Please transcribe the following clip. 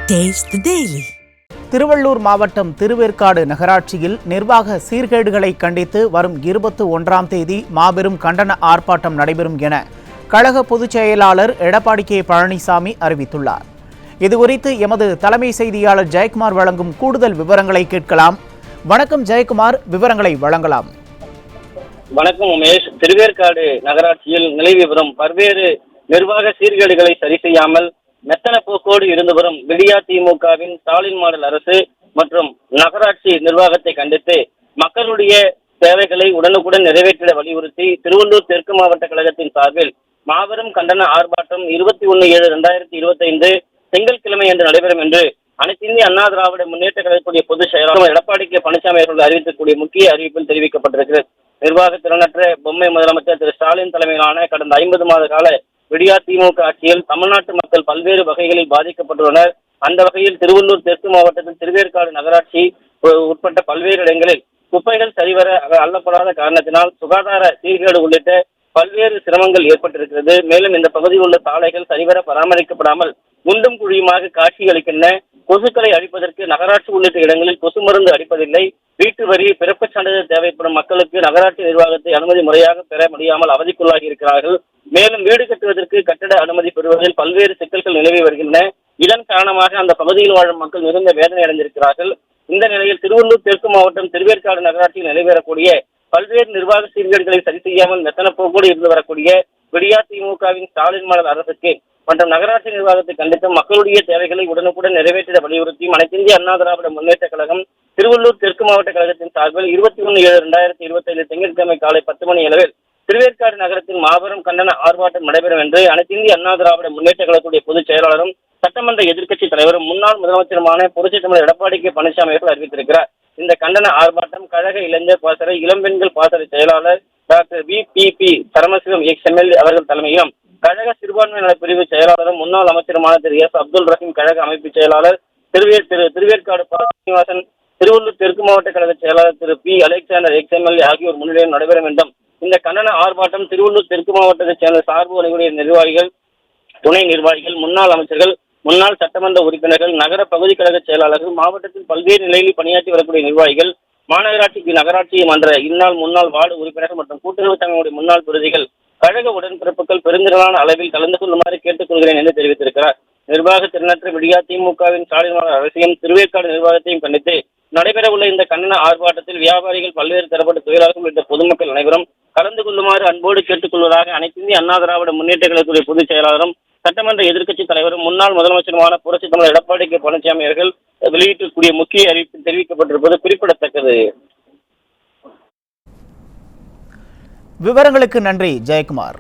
Taste the Daily. Tiruvallur மாவட்டம் திருவேற்காடு நகராட்சியில் நிர்வாக சீர்கேடுகளை கண்டித்து வரும் 21ஆம் தேதி மாபெரும் கண்டன ஆர்ப்பாட்டம் நடைபெறும் என கழக பொதுச் செயலாளர் எடப்பாடி கே பழனிசாமி அறிவித்துள்ளார். இதுகுறித்து எமது தலைமை செய்தியாளர் ஜெயக்குமார் வழங்கும் கூடுதல் விவரங்களை கேட்கலாம். வணக்கம் ஜெயக்குமார், விவரங்களை வழங்கலாம். வணக்கம் உமேஷ். திருவேற்காடு நகராட்சியில் நிலவி வரும் பல்வேறு நிர்வாக சீர்கேடுகளை சரி செய்யாமல் மெத்தன போக்கோடு இருந்து வரும் விடியா திமுகவின் ஸ்டாலின் மாடல் அரசு மற்றும் நகராட்சி நிர்வாகத்தை கண்டித்து மக்களுடைய தேவைகளை உடனுக்குடன் நிறைவேற்றிட வலியுறுத்தி திருவள்ளூர் தெற்கு மாவட்ட கழகத்தின் சார்பில் மாபெரும் கண்டன ஆர்ப்பாட்டம் 21/7/2025 திங்கட்கிழமை என்று நடைபெறும் என்று அனைத்து இந்திய அண்ணா திராவிட முன்னேற்ற கழகத்துடைய பொதுச் செயலாளர் எடப்பாடி கே பழனிசாமி அவர்கள் அறிவிக்கக்கூடிய முக்கிய அறிவிப்பில் தெரிவிக்கப்பட்டிருக்கிறது. நிர்வாக திறனற்ற பொம்மை முதலமைச்சர் திரு ஸ்டாலின் தலைமையிலான கடந்த 50 மாத கால விடியா திமுக ஆட்சியில் தமிழ்நாட்டு மக்கள் பல்வேறு வகைகளில் பாதிக்கப்பட்டுள்ளனர். அந்த வகையில் திருவள்ளூர் தெற்கு மாவட்டத்தில் திருவேற்காடு நகராட்சி உட்பட்ட பல்வேறு இடங்களில் குப்பைகள் சரிவர அள்ளப்படாத காரணத்தினால் சுகாதார சீர்கேடு உள்ளிட்ட பல்வேறு சிரமங்கள் ஏற்பட்டிருக்கிறது. மேலும் இந்த பகுதியில் உள்ள சாலைகள் சரிவர பராமரிக்கப்படாமல் குண்டும் குழியுமாக காட்சியளிக்கின்றன. கொசுக்களை அழிப்பதற்கு நகராட்சி உள்ளிட்ட இடங்களில் கொசு மருந்து அடிப்பதில்லை. வீட்டு வரி, பிறப்புச் சான்றிதழ் தேவைப்படும் மக்களுக்கு நகராட்சி நிர்வாகத்தை அனுமதி முறையாக பெற முடியாமல் அவதிக்குள்ளாகி இருக்கிறார்கள். மேலும் வீடு கட்டுவதற்கு கட்டட அனுமதி பெறுவதில் பல்வேறு சிக்கல்கள் நிலவி வருகின்றன. இதன் காரணமாக அந்த பகுதியில் வாழும் மக்கள் மிகுந்த வேதனை அடைந்திருக்கிறார்கள். இந்த நிலையில் திருவள்ளூர் தெற்கு மாவட்டம் திருவேற்காடு நகராட்சியில் நடைபெறக்கூடிய பல்வேறு நிர்வாக சீர்கேடுகளை சரி செய்யாமல் மெத்தன போக்கோடு இருந்து வரக்கூடிய விடியா திமுகவின் ஸ்டாலின் மாடல் அரசுக்கு மற்றும் நகராட்சி நிர்வாகத்தை கண்டித்து மக்களுடைய தேவைகளை உடனுக்குடன் நிறைவேற்றிட வலியுறுத்தியும் அனைத்து இந்திய அண்ணா திராவிட முன்னேற்ற கழகம் திருவள்ளூர் தெற்கு மாவட்ட கழகத்தின் சார்பில் 21/7/2025 திங்கட்கிழமை காலை 10 மணி அளவில் திருவேற்காடு நகரத்தில் மாபெரும் கண்டன ஆர்ப்பாட்டம் நடைபெறும் என்று அனைத்து இந்திய அண்ணா திராவிட முன்னேற்ற கழகத்துடைய பொதுச் செயலாளரும் சட்டமன்ற எதிர்க்கட்சி தலைவரும் முன்னாள் முதலமைச்சருமான புரட்சித் தலைவர் எடப்பாடி கே பழனிசாமி அவர்கள் அறிவித்திருக்கிறார். இந்த கண்டன ஆர்ப்பாட்டம் கழக இளைஞர் பாசறை இளம்பெண்கள் பாசறை செயலாளர் டாக்டர் VPP சரமசிவம் XMLA அவர்கள் தலைமையிலும் கழக சிறுபான்மை நலப்பிரிவு செயலாளரும் முன்னாள் அமைச்சருமான திரு S அப்துல் ரஹீம் கழக அமைப்பு செயலாளர் திருவேற்காடு சீனிவாசன், திருவள்ளூர் தெற்கு மாவட்ட கழக செயலாளர் திரு P அலெக்சாண்டர் XMLA ஆகியோர் முன்னிலையில் நடைபெறும் என்றும் இந்த கண்டன ஆர்ப்பாட்டம் திருவள்ளூர் தெற்கு மாவட்டத்தைச் சேர்ந்த சார்பு அணிகளுடைய நிர்வாகிகள், துணை நிர்வாகிகள், முன்னாள் அமைச்சர்கள், முன்னாள் சட்டமன்ற உறுப்பினர்கள், நகர பகுதி கழக செயலாளர்கள், மாவட்டத்தில் பல்வேறு நிலையில் பணியாற்றி வரக்கூடிய நிர்வாகிகள், மாநகராட்சிக்கு நகராட்சி மன்ற இந்நாள் முன்னாள் வார்டு உறுப்பினர்கள் மற்றும் கூட்டுறவு சங்கங்களுடைய முன்னாள் பிரதிகள் கழக உடன்பிறப்புகள் பெருந்திரளான அளவில் கலந்து கொள்ளுமாறு கேட்டுக் கொள்கிறேன் என்று தெரிவித்திருக்கிறார். நிர்வாக திறனற்ற விடியா திமுகவின் ஸ்டாலின் அரசையும் திருவேற்காடு நிர்வாகத்தையும் கண்டித்து நடைபெறவுள்ள இந்த கண்டன ஆர்ப்பாட்டத்தில் வியாபாரிகள், பல்வேறு தரப்பட்ட தொழிலாளர்கள் உள்ளிட்ட பொதுமக்கள் அனைவரும் கலந்து கொள்ளுமாறு அன்போடு கேட்டுக் கொள்வதாக அனைத்து இந்திய அண்ணா திராவிட முன்னேற்ற கழகத்துடைய பொதுச் செயலாளரும் சட்டமன்ற எதிர்க்கட்சி தலைவரும் முன்னாள் முதலமைச்சருமான புரட்சித் தலைவர் எடப்பாடி கே பழனிசாமி அவர்கள் வெளியிட்டிருக்கூடிய முக்கிய அறிவிப்பில் தெரிவிக்கப்பட்டிருப்பது குறிப்பிடத்தக்கது. விவரங்களுக்கு நன்றி ஜெயக்குமார்.